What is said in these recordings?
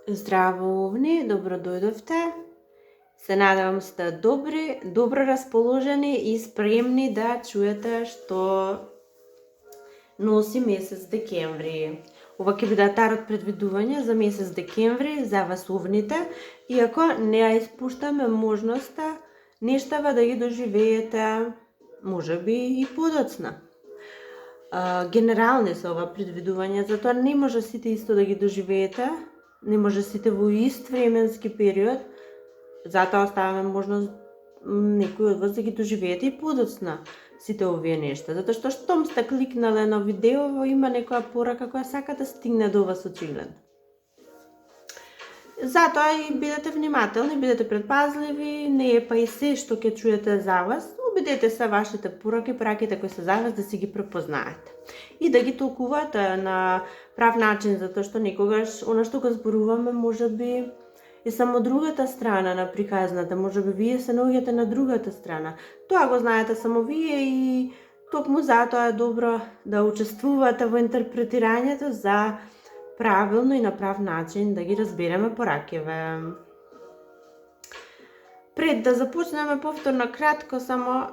Здраво, овни, добро дојдовте. Се надевам сте добри, добро расположени и спремни да чуете што носи месец декември. Ова ќе биде тарот предвидување за месец декември за вас овните, иако не ја испуштаме можноста нештава да ги доживеете, можеби и подоцна. Генерални се ова предвидувања, затоа не може сите исто да ги доживеете, не може сите во ист временски период, затоа оставаме можност некои од вас да ги доживеете и подоцна сите овие нешта, затоа што штом сте кликнале на видео, има некоја порака која сака да стигне до вас очигледно. Затоа и бидете внимателни, бидете предпазливи, не е па и се што ќе чуете за вас, обидете се вашите пораки, праките кои се за вас да си ги препознаете и да ги толкувате на прав начин, затоа што некогаш она што го зборуваме можеби е само другата страна на приказната, можеби вие се наоѓате на другата страна. Тоа го знаете само вие и токму затоа е добро да учествувате во интерпретирањето за правилно и на прав начин да ги разбереме поракиве. Пред да започнеме повторно кратко само,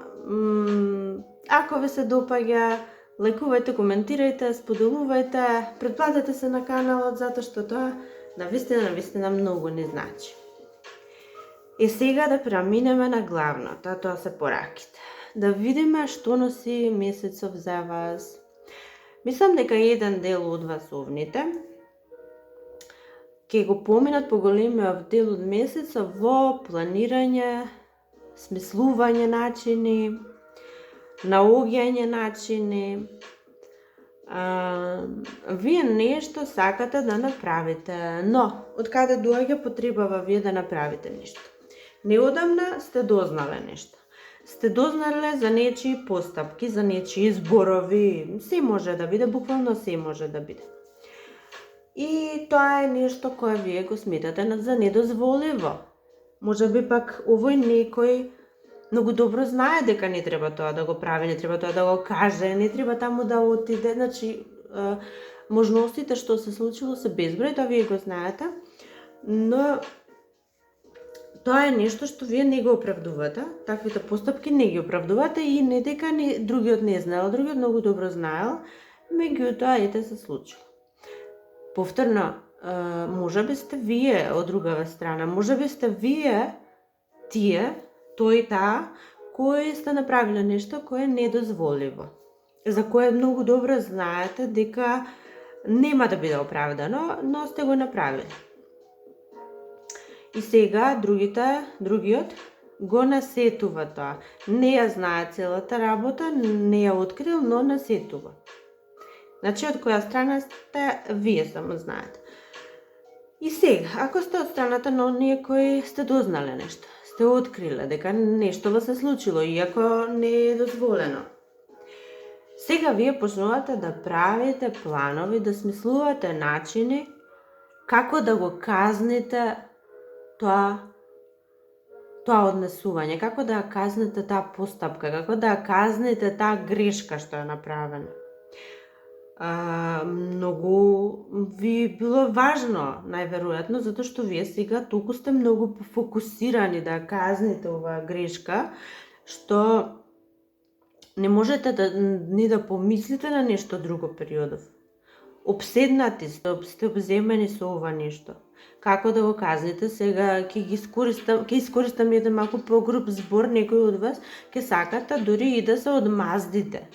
ако ви се допаѓа, лајкувајте, коментирајте, споделувајте, претплатете се на каналот затоа што тоа навистина многу не значи. И сега да преминеме на главното, а тоа се пораките. Да видиме што носи месецов за вас. Мислам дека еден дел од вас овните ќе го поминат поголемиот дел од месецот во планирање, смислување начини, наоѓање начини. Вие нешто сакате да направите, но од каде доаѓа потребава вие да направите нешто? Неодамна сте дознале нешто. Сте дознале за нечии постапки, за нечии зборови, се може да биде, буквално се може да биде. И тоа е нешто кое вие го сметате за недозволиво. Можеби пак овој некој многу добро знае дека не треба тоа да го прави, не треба тоа да го каже, не треба таму да отиде, значи можностите што се случило се безброј, тоа вие го знаете, но тоа е нешто што вие не го оправдувате, таквите постапки не ги оправдувате и не дека другиот не знаел, другиот многу добро знаел, меѓутоа ете се случило. Повторно, можеби сте вие од другава страна, можеби сте вие тие, тој и таа, кои сте направиле нешто кое е недозволиво, за кое многу добро знаете дека нема да биде оправдано, но сте го направиле. И сега другиот го насетува тоа. Не ја знае целата работа, не ја открил, но насетува. Значи, од која страна сте, вие само знаете. И сега, ако сте од страната на оние кои сте дознале нешто, сте откриле дека нешто вас се случило, иако не е дозволено. Сега вие почнувате да правите планови, да смислувате начини како да го казните тоа однесување, како да казните таа постапка, како да казните таа грешка што е направена. Многу ви било важно, најверојатно, затоа што вие сега толку сте многу фокусирани да казните оваа грешка, што не можете ни да помислите на нешто друго периодов. Обседнати сте обземени со ова нешто. Како да го казните, сега ќе искористам еден малку погруб збор, некој од вас ќе сакате дури и да се одмаздите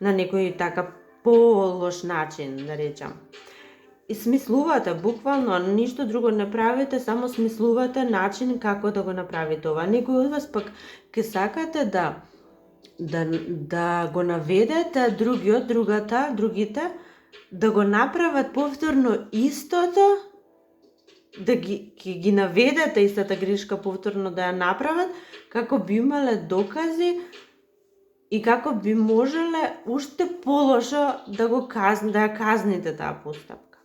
на некој така по-лош начин, да речам. И смислувате, буквално, ништо друго не правите, само смислувате начин како да го направите ова. Некој од вас пак ќе сакате да го наведете другите, да го направат повторно истото, да ги наведете истата грешка повторно да ја направат, како би имале докази и како би можеле уште полошо да ја казните таа постапка.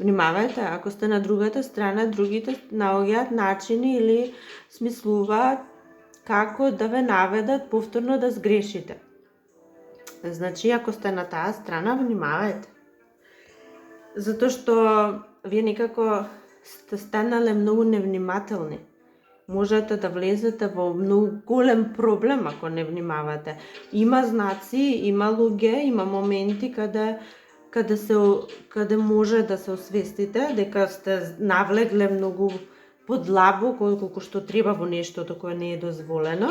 Внимавајте, ако сте на другата страна, другите наоѓаат начини или смислуваат како да ве наведат повторно да сгрешите. Значи, ако сте на таа страна, внимавајте. Затоа што вие некако сте станале многу невнимателни. Можете да влезете во многу голем проблем ако не внимавате. Има знаци, има луѓе, има моменти каде може да се освестите дека сте навлегле многу подлабоко колку што треба во нештото кое не е дозволено.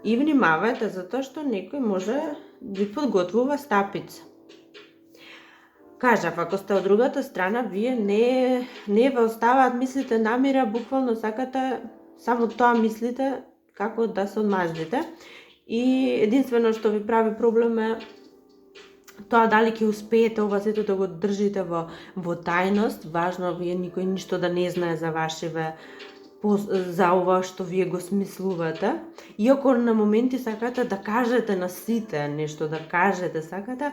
И внимавајте затоа што некој може да ви подготвува стапица. Кажав, ако сте од другата страна, вие не ве оставаат мислите намира, буквално сакате само тоа мислите како да се одмаздите. И единствено што ви прави проблем е тоа дали ќе успеете ова сето да го држите во тајност. Важно вие никој ништо да не знае за вашиве за ова што вие го смислувате. Иако на моменти сакате да кажете на сите нешто, да кажете сакате,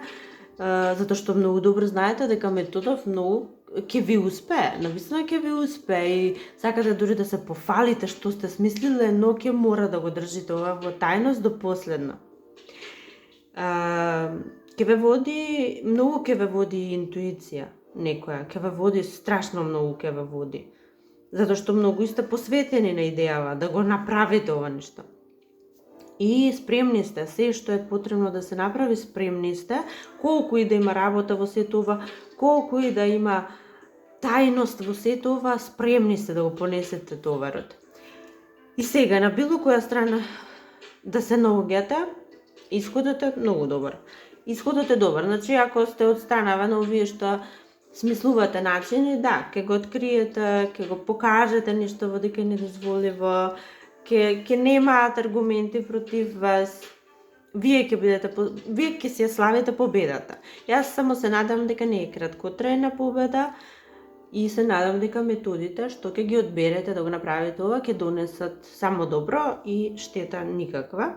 затоа што многу добро знаете дека методов многу ќе ви успее, навистина ќе ви успее и сакате дури да се пофалите што сте смислиле, но ќе мора да го држите ова во тајност до последно. Ќе ве води, многу ќе ве води интуиција некоја, ќе ве води страшно многу ќе ве води. Затоа што многу сте посветени на идејава да го направите ова нешто. И спремни сте, се што е потребно да се направи, спремни сте, колку и да има работа во сето ова, колку и да има тајност во сето ова, спремни сте да го понесете товарот. И сега, на било која страна да се наоѓате, исходот е многу добар. Исходот е добар, значи ако сте од странава на овие што смислувате начини, да, ќе го откриете, ќе го покажете нешто во дека не дозволиво, ќе немаат аргументи против вас, вие ќе си ја славите победата. Јас само се надам дека не е краткотрајна победа и се надам дека методите што ќе ги одберете да го направите ова ќе донесат само добро и штета никаква.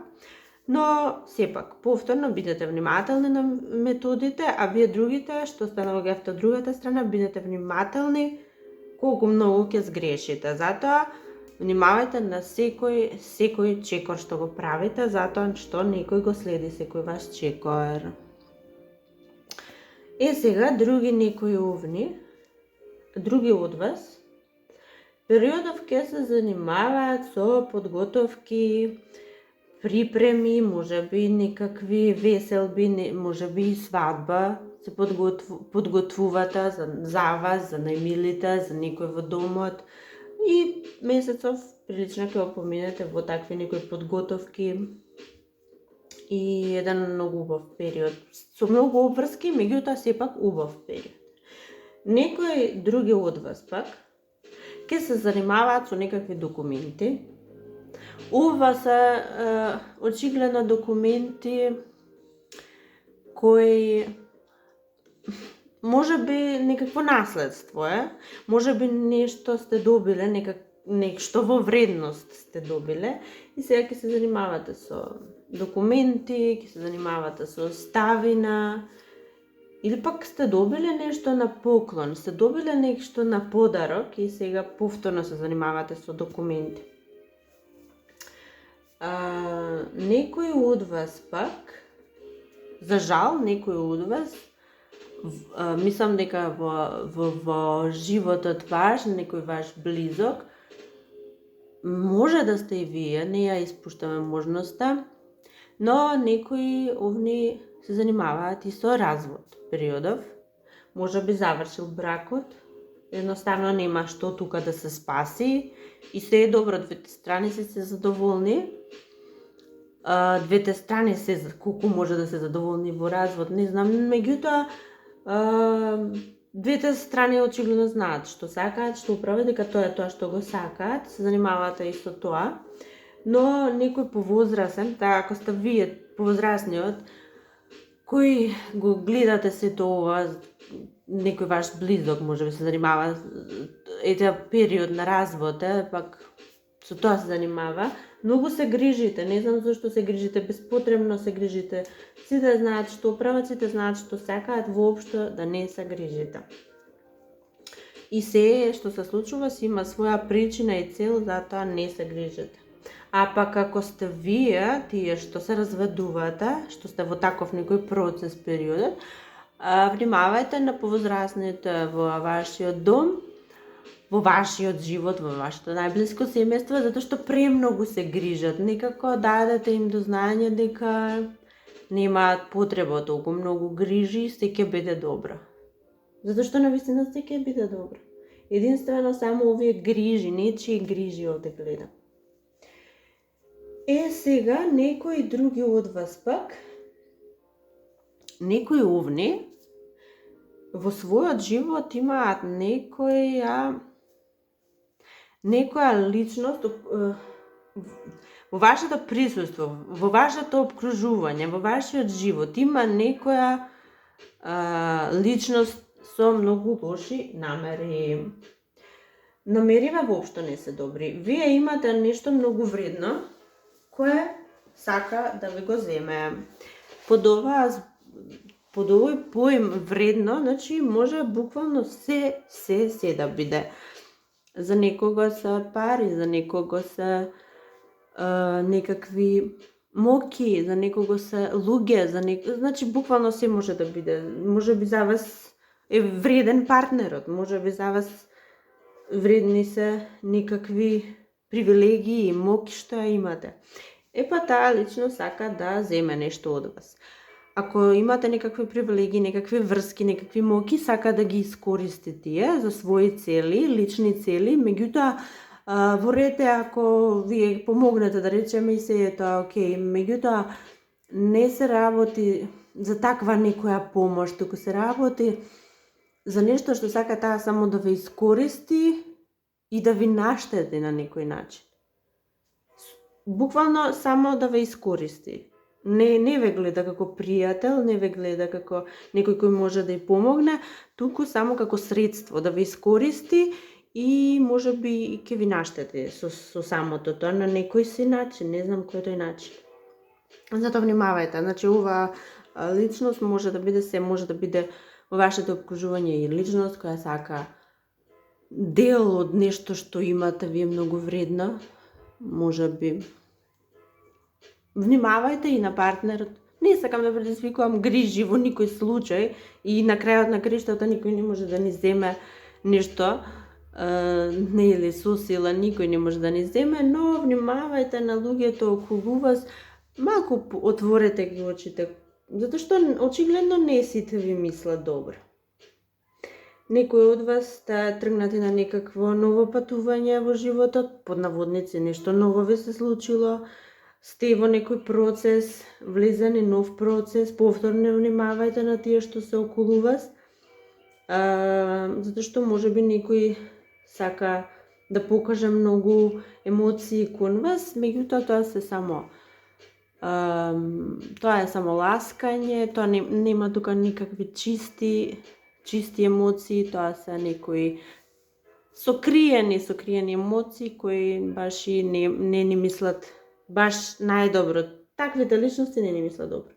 Но сепак, повторно бидете внимателни на методите, а вие другите што сте наоѓавте од другата страна, бидете внимателни колку многу ќе сгрешите. Затоа внимавајте на секој чекор што го правите, затоа што некој го следи секој ваш чекор. Сега други некои овни, други од вас, периодов ќе се занимаваат со подготовки, припреми, можеби некакви веселби, можеби и свадба, се подготвувате за вас, за најмилите, за некој во домот. И месецов прилично ќе го поминете во такви некои подготовки и еден многу убав период. Со многу обврски, меѓутоа сепак убав период. Некои други од вас пак ќе се занимаваат со некакви документи. Ова се очигледно документи кои може би некакво наследство е, може би нешто сте добиле, нешто во вредност сте добиле и сега ќе се занимавате со документи, ќе се занимавате со оставина или пак сте добиле нешто на поклон, сте добиле нешто на подарок и сега повторно се занимавате со документи. Некој од вас пак, за жал, некој од вас, мислам дека во животот ваш, некој ваш близок, може да сте и вие, не ја испуштаме можноста, но некои овни се занимаваат и со развод периодов, може би завршил бракот, едноставно нема што тука да се спаси и се е добро, двете страни се задоволни. Двете страни се колку може да се задоволни во развод, не знам, меѓутоа двете страни очигледно знаат што сакаат, што управат, дека тоа е тоа што го сакаат, се занимаваат и со тоа. Но некој повозрасен, ако сте вие повозрасниот, кој го гледате сето ова, некој ваш близок може би се занимава, период на развод, пак со тоа се занимава, многу се грижите, не знам зашто се грижите, безпотребно се грижите, сите знаат што прават, сите знаат што сакаат, воопшто да не се грижите. И се што се случува си има своја причина и цел, затоа не се грижите. А пак ако сте вие, тие што се разведувате, што сте во таков некој процес периодот, Внимавајте на повозрасните во вашиот дом, во вашиот живот, во вашето најблиско семејство, затоа што премногу се грижат. Некако дадете им до знање дека немаат потреба од толку многу грижи, се ќе биде добро. Затоа што навистина се ќе биде добро. Единствено само овие грижи, нечии грижи овде гледам. Сега некои други од вас пак, некои овни во својот живот имаат некоја личност во вашето присуство, во вашето обкружување, во вашиот живот има некоја личност со многу лоши намери. Намериве воопшто не се добри. Вие имате нешто многу вредно кое сака да ви го земе. Под овој поим вредно, значи може буквално се да биде. За некого се пари, за некого се некакви моки, за некого се луѓе, значи буквално се може да биде. Може би за вас е вреден партнерот, може би за вас вредни се некакви привилегии и моки што ја имате. Таа лично сака да земе нешто од вас. Ако имате некакви привилегии, некакви врски, некакви моки, сака да ги искористи тие за своји цели, лични цели, меѓутоа во рете ако вие помогнете, да речеме, и се е тоа окей, меѓутоа не се работи за таква некоја помош, туку се работи за нешто што сака таа само да ве искористи и да ви наштети на некој начин. Буквално само да ве искористи. Не ве гледа како пријател, не ве гледа како некој кој може да ја помогне, туку само како средство да ве искористи и може би ќе ви наштети со самото тоа на некој си начин, не знам кој тој начин. Затоа внимавајте, значи ова личност може да биде може да биде во вашето обкружување и личност која сака дел од нешто што имате вие многу вредно, може би. Внимавајте и на партнерот. Не сакам да предизвикувам грижи во никој случај и на крајот на краиштата никој не може да ни земе нешто, не или со сила никој не може да ни земе, но внимавајте на луѓето околу вас, малку отворете ги очите, затоа што очигледно не сите ви мислат добро. Некои од вас сте тргнати на некакво ново патување во животот, под наводници нешто ново ви се случило, сте во некој процес, влезени нов процес, повторно внимавајте на тие што се околу вас, затоа што може би некој сака да покаже многу емоции кон вас, меѓутоа тоа се само тоа е само ласкање, тоа нема тука никакви чисти емоции, тоа се некои сокриени емоции кои баш и не ни мислат баш најдобро. Таквите личности не ни мислат добро.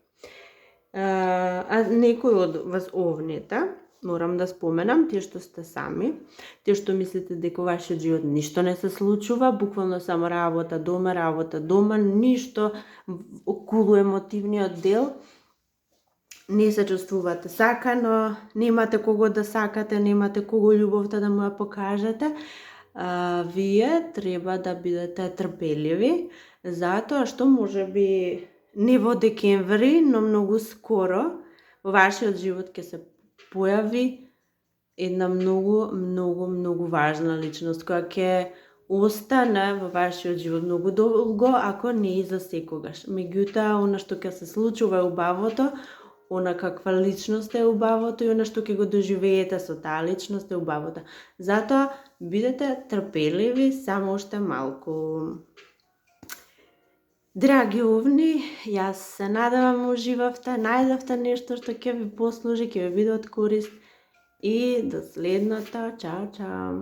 А некој од вас овнета, морам да споменам, тие што сте сами, тие што мислите дека вашиот живот ништо не се случува, буквално само работа, дома, ништо околу емотивниот дел, не се чувствувате сакано, немате кого да сакате, немате кого љубовта да му ја покажете, вие треба да бидете трпеливи, затоа што може би не во декември, но многу скоро во вашиот живот ќе се појави една многу важна личност која ќе остане во вашиот живот многу долго, ако не и за секогаш. Меѓутоа, она што ќе се случува е убавото, она каква личност е убавото и она што ќе го доживеете со таа личност е убавото. Затоа бидете трпеливи само уште малку. Драги овни, јас се надевам уживавте, најдовте нешто што ќе ви послужи, ќе ви биде од корист и до следното. Чао, чао!